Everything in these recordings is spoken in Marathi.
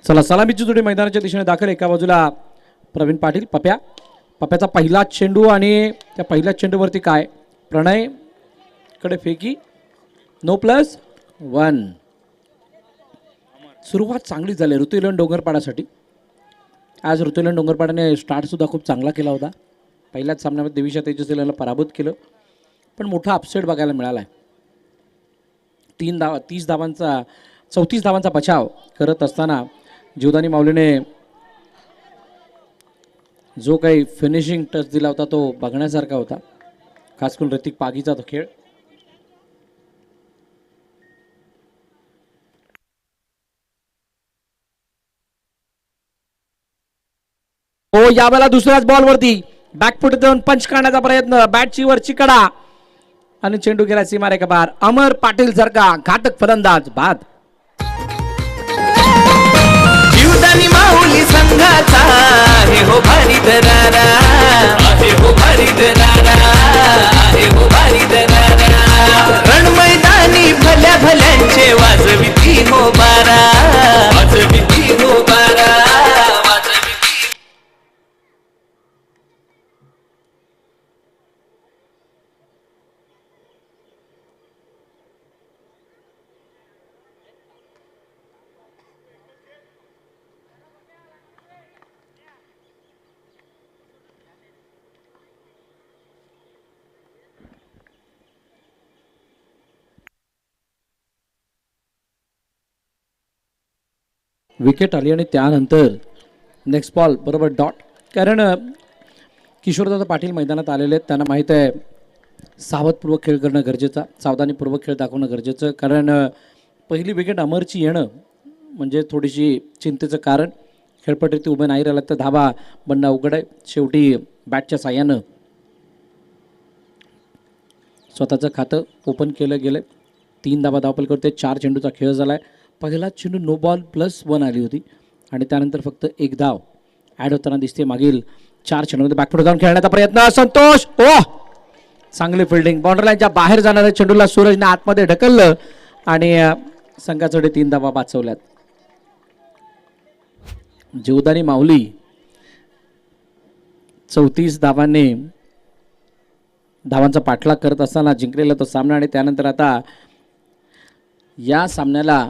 चला सलामीची जोडी मैदानाच्या दिशेने दाखल. एका बाजूला प्रवीण पाटील पप्या. पप्याचा पहिला चेंडू आणि त्या पहिल्याच चेंडूवरती काय प्रणय कडे फेकी. No plus 1. सुरुवात चांगली झाली ऋतुलन डोंगरपाडासाठी. आज ऋतुलन डोंगरपाडाने स्टार्टसुद्धा खूप चांगला केला होता. पहिल्याच सामन्यामध्ये देवीशा तेजस्वीला पराभूत केलं, पण मोठा अपसेट बघायला मिळाला आहे. 34 धावांचा बचाव करत असताना जीवदानी माऊलीने जो काही फिनिशिंग टच दिला होता तो बघण्यासारखा होता, खास करून ऋतिक पागीचा तो खेळ. हो, यावेळेला दुसऱ्याच बॉलवरती बॅकफुट देऊन पंच काढण्याचा प्रयत्न. बॅटची वरची कडा आणि चेंडू गेला सीमारेखा बाहेर. अमर पाटील सारखा घातक फलंदाज बाद. जीवदानी माऊली संघाचा आहे हो भारी दरारा, आहे हो भारी दरारा, आहे हो भारी दरारा. रण मैदानी भल्या भल्यांचे वाजविती हो बारा, वाजविती हो बारा, वाजविती. विकेट आली आणि त्यानंतर नेक्स्ट बॉल बरोबर डॉट. कारण किशोरदादा पाटील मैदानात आलेले आहेत, त्यांना माहीत आहे सावधपूर्वक खेळ करणं गरजेचं, सावधानीपूर्वक खेळ दाखवणं गरजेचं. कारण पहिली विकेट अमरची येणं म्हणजे थोडीशी चिंतेचं कारण. खेळपट्टीवरती उभे नाही राहिलं तर धाबा बनणं अवघड आहे. शेवटी बॅटच्या साह्यानं स्वतःचं खातं ओपन केलं गेलं. 3 धाबा धावपल करते. 4 चेंडूचा खेळ झाला आहे. पहिला चेंडू नो बॉल +1 आली होती आणि त्यानंतर फक्त 1 धाव ॲड होताना दिसते. मागील 4 चेंडूमध्ये बॅकफुट जाऊन खेळण्याचा प्रयत्न. संतोष ओ चांगली फिल्डिंग. बाउंड्री लाईनच्या बाहेर जाणाऱ्या चेंडूला सूरजने आतमध्ये ढकललं आणि संघाकडे 3 धावा वाचवल्यात. जीवदानी माऊली 34 धावांचा पाठलाग करत असताना जिंकलेला तो सामना. आणि त्यानंतर आता या सामन्याला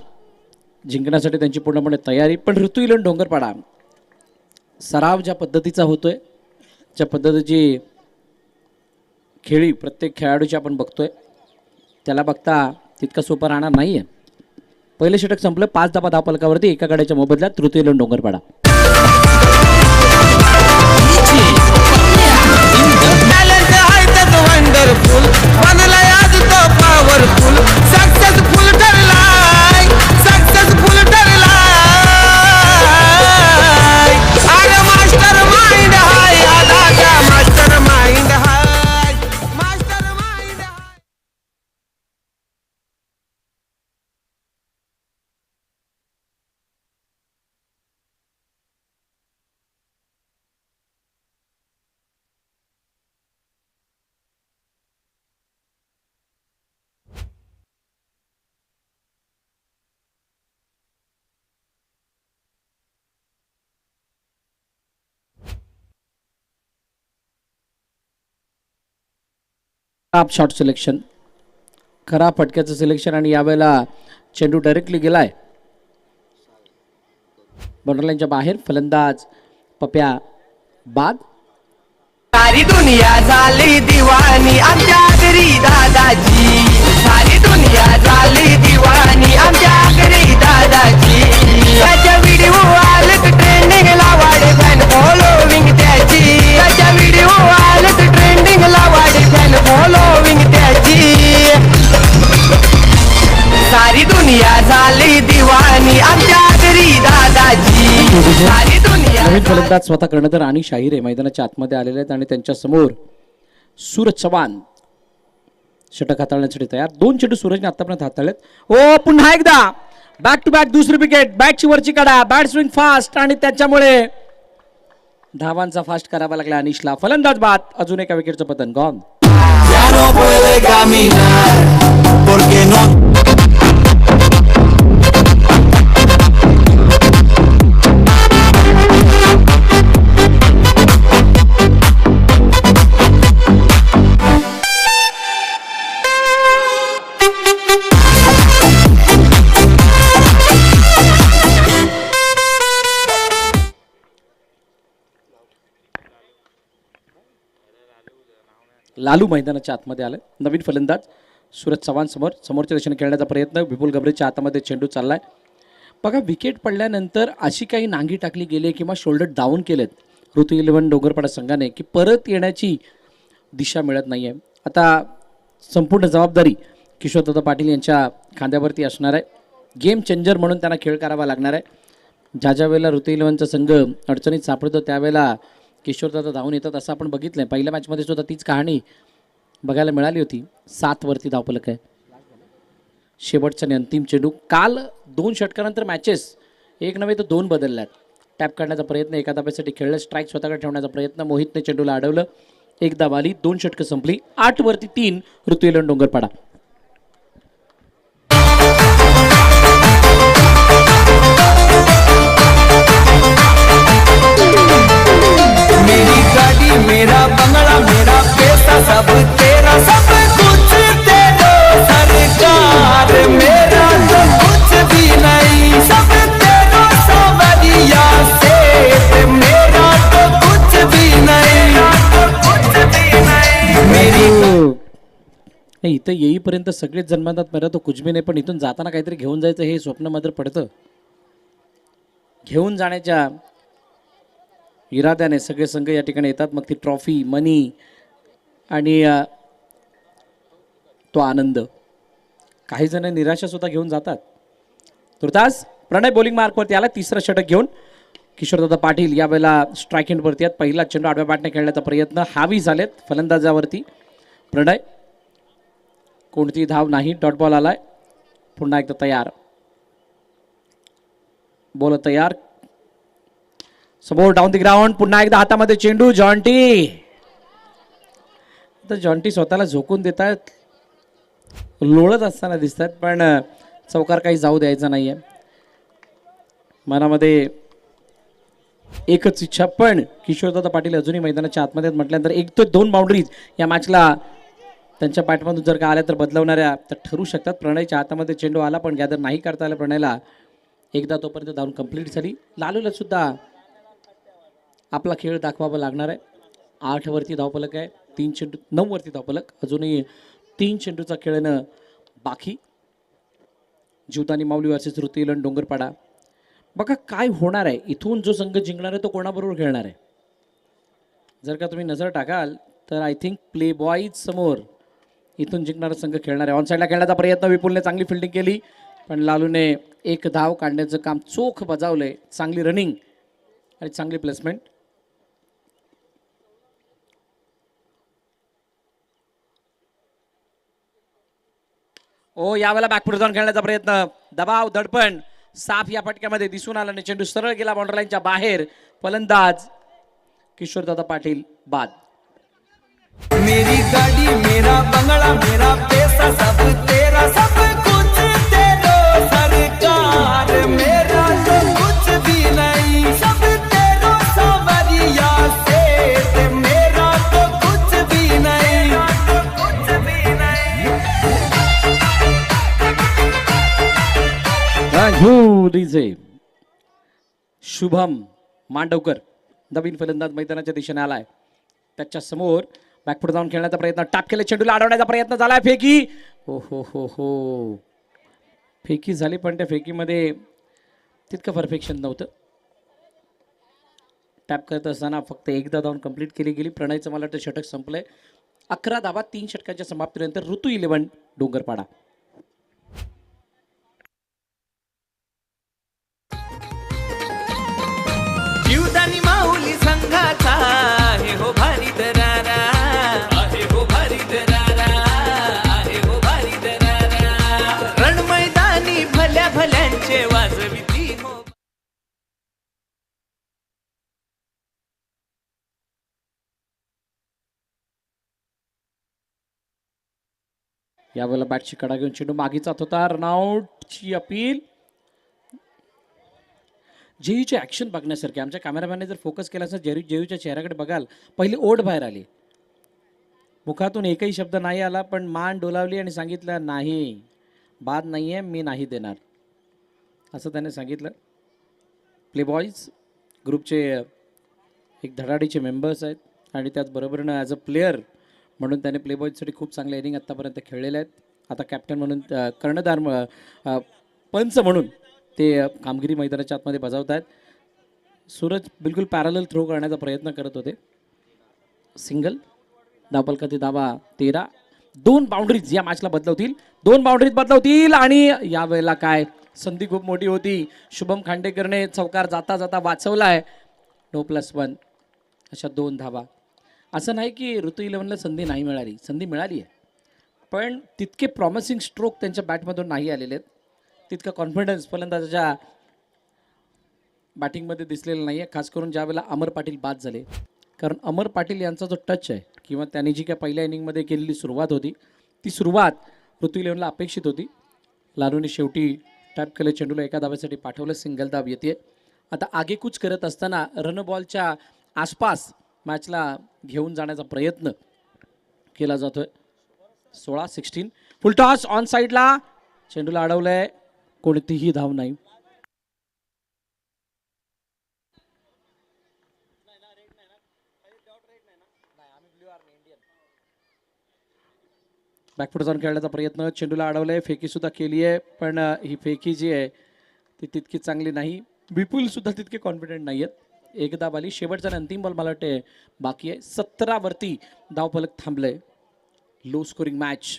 जिंकण्यासाठी त्यांची पूर्णपणे तयारी. पण ऋतुलन डोंगरपाडा सराव ज्या पद्धतीचा होतोय, ज्या पद्धतीची खेळी प्रत्येक खेळाडूची आपण बघतोय, त्याला बघता तितका सोपा राहणार नाही आहे. पहिले षटक संपलं. 5 धावा धावपलकावरती एका गाड्याच्या मोबदल्यात ऋतुलन डोंगरपाडा. वंडरफुल बनलाय आज तो पॉवरफुल. सक्सेसफुल ठरलाय, सक्सेसफुल ठरलाय. अरे मास्टर माइंड हाय, आला का मास्टर माइंड हाय, मास्टर माइंड हाय. शॉट सिलेक्शन, खरा फटक्याचं सिलेक्शन. आणि यावेळेला चेंडू डायरेक्टली गेलाय बाउंड्री बाहेर. फलंदाज पप्या बाद. सारी दुनिया झाली दिवाणी आमच्या घरी दादाजी, सारी दुनिया झाली दिवाणी आमच्या घरी दादाजी. त्याच्या व्हिडिओ आलेत ट्रेंडिंगला वाढे फॅन फॉलोविंग त्याची, त्याच्या व्हिडिओ आलेत ट्रेंडिंगला वाढे फॅन फॉलोविंग त्याची. सारी दुनिया झाली दिवाणी आमच्या घरी दादाजी, सारी दुनिया. नवीन फलंदाज स्वतः कर्णधार आणि शाहीर मैदानाच्या आतमध्ये आलेले आहेत आणि त्यांच्या समोर सूरज चव्हाण षटक हाताळण्यासाठी तयार. 2 चेंडू सूरजने आतापर्यंत हाताळलेत. ओ पुन्हा एकदा बॅक टू बॅक दुसरी विकेट. बॅटची वरची काढा. बॅट स्विंग फास्ट आणि त्याच्यामुळे धावांचा फास्ट करावा लागला अनिशला. फलंदाज बाद. अजून एका विकेटचं पतन. गॉन. लालू मैदानाच्या आतमध्ये आलं. नवीन फलंदाज सूरज चव्हाण समोरच्या दिशेने खेळण्याचा प्रयत्न. विपुल गबरेच्या हातामध्ये चेंडू चाललाय. बघा विकेट पडल्यानंतर अशी काही नांगी टाकली गेली किंवा शोल्डर डाऊन केलेत ऋतू 11 डोंगरपाडा संघाने की परत येण्याची दिशा मिळत नाही आहे. आता संपूर्ण जबाबदारी किशोरदादा पाटील यांच्या खांद्यावरती असणार आहे. गेम चेंजर म्हणून त्यांना खेळ करावा लागणार आहे. ज्या वेळेला ऋतू 11चा संघ अडचणीत सापडतो त्यावेळेला किशोरदादा धावून येतात असं आपण बघितलं आहे. पहिल्या मॅचमध्ये सुद्धा तीच कहाणी बघायला मिळाली होती. 7 वरती धावफलक आहे. शेवटचा आणि अंतिम चेंडू. काल 2 षटकानंतर मॅचेस 1 नव्हे तर 2 बदलल्यात. टॅप काढण्याचा प्रयत्न, एका धाब्यासाठी खेळलं, स्ट्राईक स्वतःकडे ठेवण्याचा प्रयत्न. मोहितने चेंडूला अडवलं. 1 धाव आली, 2 षटकं संपली. 8 वरती 3 ऋतू 11 डोंगरपाडा. मेरी गाड़ी मेरा बंगला मेरा पैसा सब तेरा सब कुछ तेरा सरकार मेरा तो कुछ भी नहीं सब तेरा सवरिया से मेरा तो कुछ भी नहीं मेरी नाही, इथं येईपर्यंत सगळेच जन्मतात मेरा तो कुछ भी नाही, पण इथून जाताना काहीतरी घेऊन जायचं हे स्वप्न मात्र पडतं. घेऊन जाण्याच्या इराद्याने सगळे संघ या ठिकाणी येतात. मग ती ट्रॉफी, मनी आणि तो आनंद. काही जण निराशा सुद्धा घेऊन जातात. तुर्तास प्रणय बॉलिंग मार्कवरती आला. तिसरं षटक घेऊन किशोरदादा पाटील यावेळेला स्ट्राईक एंडवरती आहेत. पहिला चेंडू आडव्या बॅटने खेळण्याचा प्रयत्न. हावी झालेत फलंदाजावरती. प्रणय कोणती धाव नाही. डॉट बॉल आलाय. पुन्हा एकदा तयार. बॉल तयार. समोर डाऊन द ग्राउंड. पुन्हा एकदा हातामध्ये चेंडू. जॉन्टी. तर जॉन्टी स्वतःला झोकून देत आहेत. लोळत असताना दिसतात, पण चौकार काही जाऊ द्यायचा नाहीये. मनामध्ये एकच इच्छा, पण किशोरदादा पाटील अजूनही मैदानाच्या आतमध्ये म्हटल्यानंतर 1 ते 2 बाउंड्रीज या मॅचला त्यांच्या पाठमधून जर का आल्या तर बदलवणाऱ्या तर ठरू शकतात. प्रणयच्या हातामध्ये चेंडू आला, पण गॅदर नाही करता आला प्रणयला. एकदा तोपर्यंत धावून कंप्लीट झाली. लालूला सुद्धा आपला खेळ दाखवावा लागणार आहे. 8 वरती धावफलक आहे. 3 चेंडू 9 वरती धावफलक. अजूनही 3 चेंडूचा खेळणं बाकी. जीवदानी माऊली वर्सेस ऋतू 11 डोंगरपाडा. बघा काय होणार आहे. इथून जो संघ जिंकणार आहे तो कोणाबरोबर खेळणार आहे. जर का तुम्ही नजर टाकाल तर आय थिंक प्ले बॉईज समोर इथून जिंकणारा संघ खेळणार आहे. ऑन साईडला खेळण्याचा प्रयत्न. विपुलने चांगली फिल्डिंग केली, पण लालूने 1 धाव काढण्याचं काम चोख बजावलंय. चांगली रनिंग आणि चांगली प्लेसमेंट. यावेळेला बॅकफुट जाऊन खेळण्याचा प्रयत्न. दबाव, दडपण साफ या फटक्यामध्ये दिसून आला आणि चेंडू सरळ गेला बाउंड्री लाईनच्या बाहेर. फलंदाज किशोरदादा पाटील बाद. मेरी गाड़ी मेरा बंगला मेरा पैसा सब तेरा सब कुछ तेरा सरकार मेरा तो कुछ भी नहीं सब तेरा सवरिया से मेरा तो कुछ भी नहीं कुछ भी नहीं. शुभम मांडवकर नवीन फलंदाज मैदानाच्या दिशेने आलाय. त्याच्या समोर बॅकफुट जाऊन खेळण्याचा प्रयत्न. टाप केले, चेंडूला अडवण्याचा प्रयत्न झालाय. फेकी. हो हो हो हो फेकी झाली, पण त्या फेकीमध्ये तितकं परफेक्शन नव्हतं. टॅप करत असताना फक्त एकदा धावून कंप्लीट केली गेली. प्रणयचं मला वाटतं षटक संपलंय. 11 धावा 3 षटकांच्या समाप्तीनंतर ऋतू 11 डोंगरपाडा. जीवदानी माऊली संघाचा आहे हो भारी दरारा आहे हो भारी दरारा आहे हो भारी दरारा. रण मैदानी भल्या भल्यांचे वाजविती हो. यावेळेला बॅटची कडा घेऊन चेंडू मागे जात होता. रनआउटची अपील. जेयूची ॲक्शन बघण्यासारखी. आमच्या कॅमेरामॅनने जर फोकस केला असं जेयूच्या चेहऱ्याकडे बघाल, पहिली ओढ बाहेर आली. मुखातून एकही शब्द नाही आला, पण मान डोलावली आणि सांगितलं नाही, बाद नाही आहे, मी नाही देणार असं त्याने सांगितलं. प्ले बॉईज ग्रुपचे एक धडाडीचे मेंबर्स आहेत आणि त्याचबरोबरीनं ॲज अ प्लेयर म्हणून त्याने प्लेबॉयसाठी खूप चांगले इनिंग आत्तापर्यंत खेळलेले आहेत. आता कॅप्टन म्हणून कर्णधार पंच म्हणून ते कामगिरी मैदानाच्या आतमध्ये बजावत आहेत. सूरज बिलकुल पॅरलल थ्रो करण्याचा प्रयत्न करत होते. सिंगल धावफलकातील धावा 13. 2 बाउंड्रीज या मॅचला बदलवतील, 2 बाउंड्रीज बदलवतील आणि यावेळेला काय संधी खूप मोठी होती. शुभम खांडेकरने चौकार जाता जाता वाचवलाय. नो +1 अशा 2 धावा. असं नाही की ऋतू 11ला संधी नाही मिळाली, संधी मिळाली आहे, पण तितके प्रॉमिसिंग स्ट्रोक त्यांच्या बॅटमधून नाही आलेले आहेत. तितका कॉन्फिडन्स फलंदाजाच्या बॅटिंगमध्ये दिसलेला नाही आहे, खास करून ज्यावेळेला अमर पाटील बाद झाले. कारण अमर पाटील यांचा जो टच आहे किंवा त्यांनी जी काय पहिल्या इनिंगमध्ये केलेली सुरुवात होती, ती सुरुवात ऋतू 11ला अपेक्षित होती. लालूने शेवटी टॅप केले, चेंडूला एका धावेसाठी पाठवलं, सिंगल धाव येते. आता आगेकूच करत असताना रन बॉलच्या आसपास मॅचला घेऊन जाण्याचा प्रयत्न केला जातोय. 16 फुल टॉस ऑन साईडला, चेंडूला अडवलंय, कोणतीही धाव नाही. बॅकफुट जाऊन खेळण्याचा प्रयत्न, चेंडूला अडवलंय, फेकी सुद्धा केली आहे, पण ही फेकी जी आहे ती तितकी चांगली नाही. विपुल सुद्धा तितके कॉन्फिडंट नाही आहेत. एकदा बाली शेवटचा आणि अंतिम बॉल मला वाटते बाकी आहे. 17 वरती धावफलक थांबलंय. Low scoring match.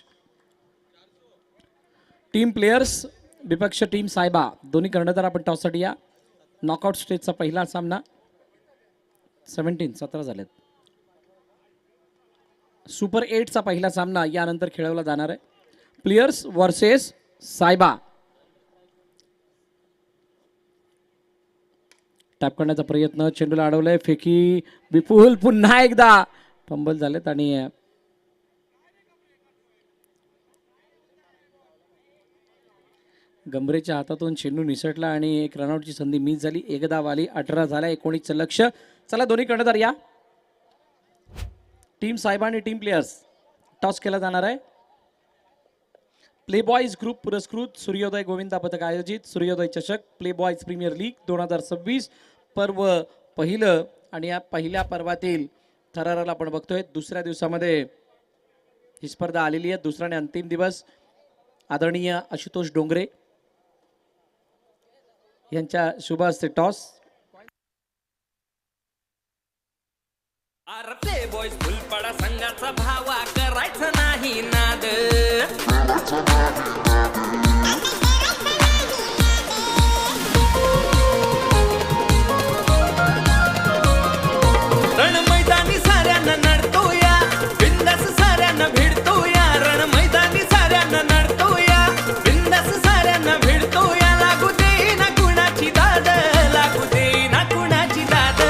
Team players विपक्ष टीम सायबा दोन्ही कर्णधार आपण टॉससाठी या. नॉकआउट स्टेजचा पहिला सामना 17 झालेत. सुपर 8चा पहिला सामना यानंतर खेळवला जाणार आहे. प्लेयर्स वर्सेस सायबा. टॅप करण्याचा प्रयत्न, चेंडूला अडवलंय, फेकी विपुल पुन्हा एकदा फंबल झालेत आणि गंभरेच्या हातातून चेंडू निसटला आणि एक रनआउटची संधी मिस झाली. एकदा वाली 18 झाला. 19चं लक्ष. चला दोन्ही कर्णधार या. टीम सायबा आणि टीम प्लेयर्स टॉस केला जाणार आहे. प्ले बॉयज ग्रुप पुरस्कृत सूर्योदय गोविंदा पथक आयोजित सूर्योदय चषक प्ले बॉयज प्रीमियर लीग 2026 पर्व पहिलं आणि या पहिल्या पर्वातील थराराला आपण बघतोय. दुसऱ्या दिवसामध्ये ही स्पर्धा आलेली आहे. दुसरा आणि अंतिम दिवस. आदरणीय आशुतोष डोंगरे यांच्या शुभ हस्ते टॉस. प्ले बॉयज फुलपडा संघाचा भावा करायचा नाही नाद. रण मैदानी साऱ्यांना नडतो या, बिंदास साऱ्यांना भिडतो या. रण मैदानी साऱ्यांना नडतो या, बिंदास साऱ्यांना भिडतो या. लागू दे ना कुणाची दाद, लागू दे ना कुणाची दाद.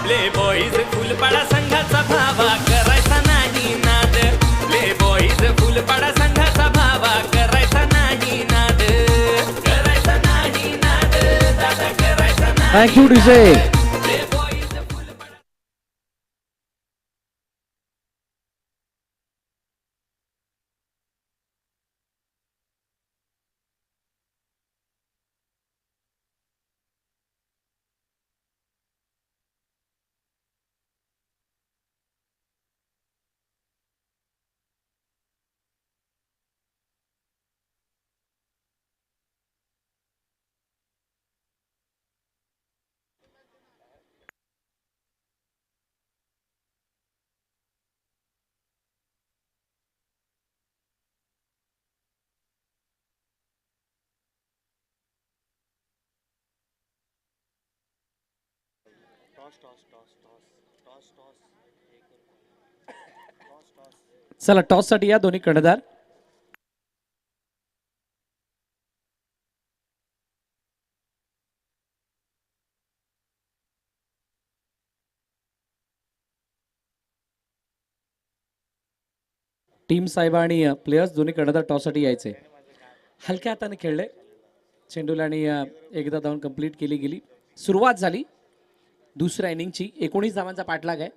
प्ले बॉयज फुलपडा संघाचा भावा करायचा नाही नाद. प्ले बॉयज फुलपडा संघाचा भावा करायचा नाही नाद. करायचा नाही नाद, दादा करायचा नाही. Thank you DJ. चला टॉस साठी या दोन्ही कर्णधार. टीम साहेब आणि प्लेयर्स दोन्ही कर्णधार टॉस साठी यायचे. हलक्या हाताने खेळले. चेंडूला आणि एकदा धावून कंप्लीट केली गेली. सुरुवात झाली दुसऱ्या इनिंगची. 19 धावांचा पाठलाग आहे.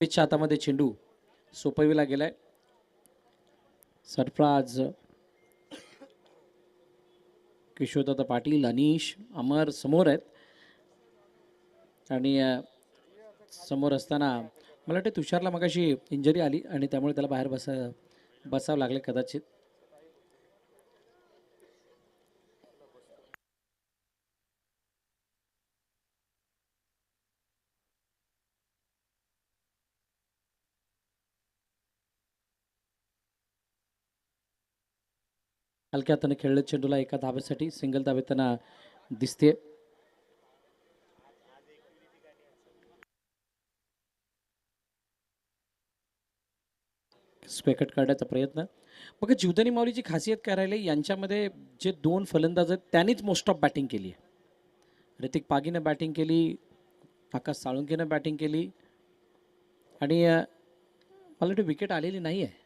पिचच्या हातामध्ये चेंडू सोपविला गेलाय. सरफराज, किशोरदत्त पाटील, अनिश, अमर समोर आहेत आणि समोर असताना मला वाटतं तुषारला मगाशी इंजरी आली आणि त्यामुळे त्याला बाहेर बसावं लागलं कदाचित. हलक्या हाताने खेळले चेंडूला एका धाब्यासाठी सिंगल धाब्यातना दिसते. स्पेकट काढण्याचा प्रयत्न. बघा जीवदानी माऊलीची खासियत काय राहिली यांच्यामध्ये, जे दोन फलंदाज आहेत त्यांनीच मोस्ट ऑफ बॅटिंग केली आहे. ऋतिक पागीनं बॅटिंग केली, आकाश साळुंकेनं बॅटिंग केली आणि मला वाटतं विकेट आलेली नाही आहे.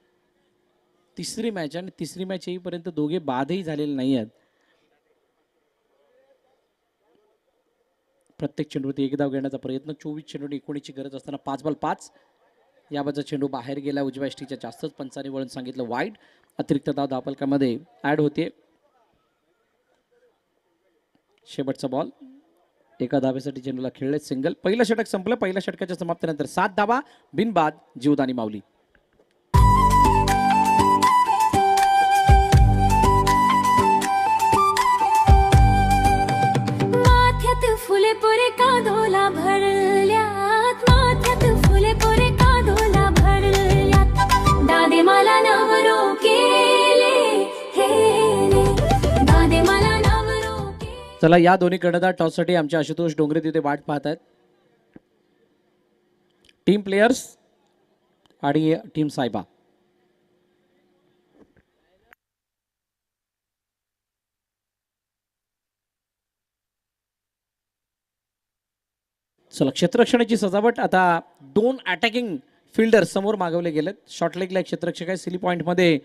तिसरी मॅच आणि तिसरी मॅच येईपर्यंत दोघे बादही झालेले नाही आहेत. प्रत्येक चेंडूवरती एक धाव घेण्याचा प्रयत्न. 24 चेंडू 19ची गरज असताना 5 बॉल 5. याबाजूचा चेंडू बाहेर गेला उजव्या यष्टीच्या, जास्तच पंचांनी वळून सांगितलं वाईड. अतिरिक्त धाव धावफलकामध्ये ऍड होते. शेवटचा बॉल एका धाब्यासाठी चेंडूला खेळले सिंगल. पहिलं षटक संपलं. पहिल्या षटकाच्या समाप्तीनंतर 7 धावा बिनबाद जीवदानी माऊली. फुले पुरे कादोला भरल्यात, माथ्यात फुले पुरे कादोला भरल्यात, दादे मला नवरो केले हे रे, दादे मला नवरो केले. चला या दोन्ही कर्णधार टॉससाठी आमचे आशुतोष डोंगरे तिथे वाट पाहत आहेत. टीम प्लेयर्स आणि टीम सायबा. चला क्षेत्ररक्षणाची सजावट. आता 2 अटॅकिंग फिल्डर समोर मागवले गेलेत. शॉर्ट लेगला एक क्षेत्ररक्षक आहे सिली पॉइंटमध्ये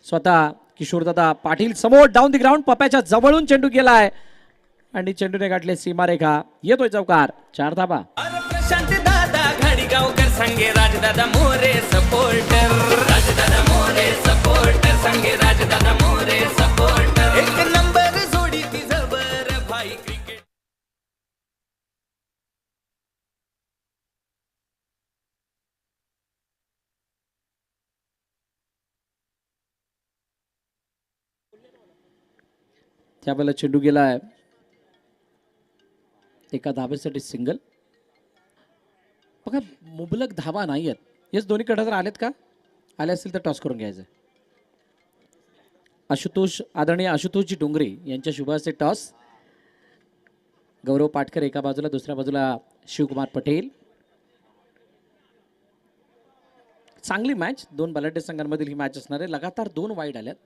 स्वतः किशोरदादा पाटील समोर. डाऊन द ग्राउंड पप्याच्या जवळून चेंडू गेलाय आणि चेंडूने गाठले सीमारेखा. येतोय चौकार. 4 धाबा. प्रशांत दादा घाडीगावकर संगे राजदादा मोरे सपोर्टर, राजदादा मोरे सपोर्टर संगे राजदादा मोरे सपोर्टर. एक नंबर जोडी ती जबर भाई क्रिकेट. त्यावेळेला चेंडू गेलाय एका धाब्यासाठी सिंगल. बघा मुबलक धाबा नाही आहेत. हेच दोन्ही कर्णधार आलेत का? आले असतील तर टॉस करून घ्यायचं. आदरणीय आशुतोषजी डोंगरे यांच्या शुभाचे टॉस. गौरव पाटकर एका बाजूला, दुसऱ्या बाजूला शिवकुमार पटेल. चांगली मॅच. 2 बलाढ्य संघांमधील ही मॅच असणार आहे. लगातार 2 वाईड आल्यात.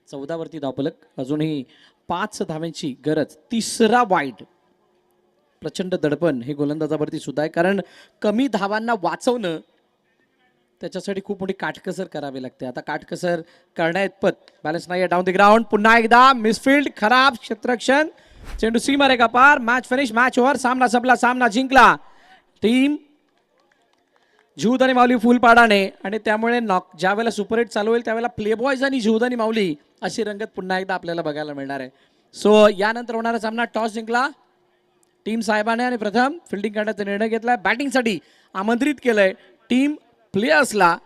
14 वरती धावफलक. अजूनही 5 धाव्यांची गरज. 3रा वाईड. प्रचंड दडपण हे गोलंदाजावरती सुद्धा आहे, कारण कमी धावांना वाचवणं त्याच्यासाठी खूप मोठी काटकसर करावी लागते. आता काटकसर करण्याइतपत बॅलन्स नाही. डाऊन द ग्राउंड पुन्हा एकदा मिसफिल्ड. खराब क्षेत्ररक्षण. चेंडू सीमारेखा पार. Match finish. Match over. सामना संपला. सामना जिंकला टीम जीवदानी माऊली फुलपाडाने. आणि त्यामुळे ज्या वेळेला सुपर 8 चालू होईल त्यावेळेला प्लेबॉयज आणि जीवदानी माऊली अशी रंगत पुन्हा एकदा आपल्याला बघायला मिळणार आहे. सो यानंतर होणारा सामना. टॉस जिंकला टीम साहेबाने आणि प्रथम फिल्डिंग करण्याचा निर्णय घेतलाय. बॅटिंगसाठी आमंत्रित केलंय टीम प्लेयर्सला.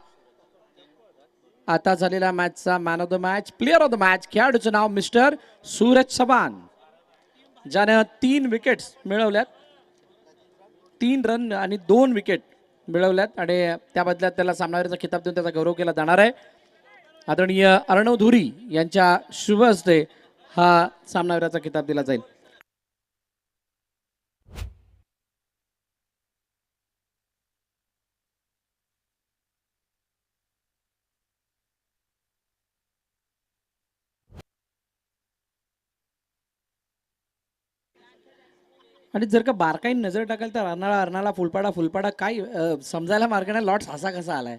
आता झालेल्या मॅचचा man of the match, player of the match खेळाडूचं नाव मिस्टर सूरज चव्हाण, ज्यानं 3 विकेट्स मिळवल्यात. 3 रन आणि 2 विकेट मिळवल्यात आणि त्या बदल्यात त्याला सामनावीराचा खिताब देऊन त्याचा गौरव केला जाणार आहे. आदरणीय अर्णव धुरी यांच्या शुभ हस्ते हा सामनावीराचा खिताब दिला जाईल. आणि जर का बारकाईने नजर टाकाल तर अर्नाळा फुलपाडा काय समजायला मार्ग नाही. लॉट्स असा कसा आलाय,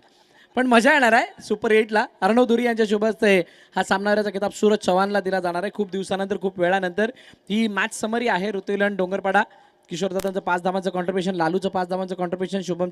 पण मजा येणार आहे. सुपर 8ला अर्णव धुरी यांच्या शुभ हस्ते हा सामनावीराचा किताब सूरज चव्हाणला दिला जाणार आहे. खूप दिवसानंतर, खूप वेळानंतर ही मॅच समरी आहे. ऋतुलन डोंगरपाडा. किशोरदादांचं 5 धावांचं कॉन्ट्रिब्युशन, लालूचं 5 धावांचं कॉन्ट्रिब्युशन, शुभम